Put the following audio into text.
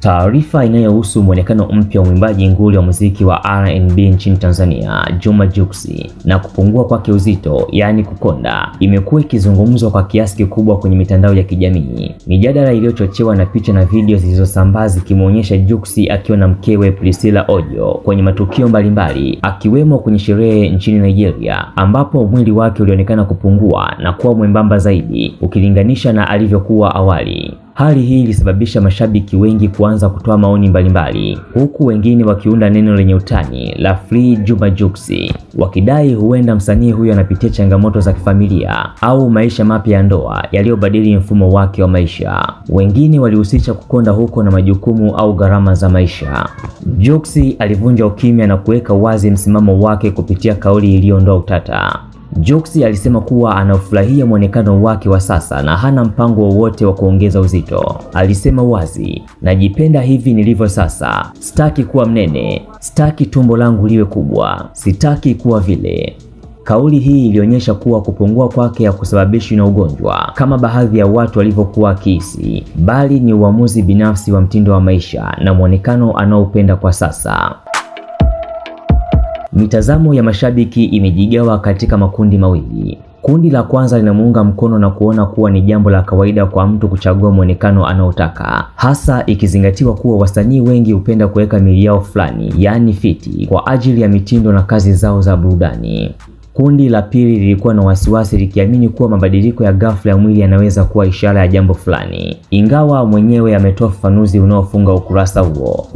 Taarifa inayohusu muonekano mpya wa mwimbaji nguli wa muziki wa R&B nchini Tanzania, Juma Jux, na kupungua kwake uzito, yaani kukonda, imekuwa ikizungumzwa kwa kiasi kikubwa kwenye mitandao ya kijamii. Mijadala iliyochochewa na picha na video zilizosambaa zikimuonyesha Jux akiwa na mkewe Priscilla Ojo kwenye matukio mbalimbali, akiwemo kwenye sherehe nchini Nigeria, ambapo mwili wake ulionekana kupungua na kuwa mwembamba zaidi ukilinganisha na alivyokuwa awali. Hali hii ilisababisha mashabiki wengi kuanza kutoa maoni mbalimbali, huku wengine wakiunda neno lenye utani la Free Juma Jux, wakidai huenda msanii huyo anapitia changamoto za kifamilia au maisha mapya ya ndoa yaliyobadili mfumo wake wa maisha. Wengine walihusisha kukonda huko na majukumu au gharama za maisha. Jux alivunja ukimya na kuweka wazi msimamo wake kupitia kauli iliyoondoa utata. Jux alisema kuwa anafurahia muonekano wake wa sasa na hana mpango wowote wa kuongeza uzito. Alisema wazi, najipenda hivi nilivyo sasa, sitaki kuwa mnene, sitaki tumbo langu liwe kubwa, sitaki kuwa vile. Kauli hii ilionyesha kuwa kupungua kwake hakusababishwi na ugonjwa kama baadhi ya watu walivyokuwa wakihisi, bali ni uamuzi binafsi wa mtindo wa maisha na muonekano anaoupenda kwa sasa. Mitazamo ya mashabiki imejigawa katika makundi mawili. Kundi la kwanza linamuunga mkono na kuona kuwa ni jambo la kawaida kwa mtu kuchagua muonekano anaotaka, hasa ikizingatiwa kuwa wasanii wengi hupenda kuweka miili yao fulani, yaani fiti, kwa ajili ya mitindo na kazi zao za burudani. Kundi la pili lilikuwa na wasiwasi likiamini kuwa mabadiliko ya ghafla ya mwili yanaweza kuwa ishara ya jambo fulani, ingawa mwenyewe ametoa ufafanuzi unaofunga ukurasa huo.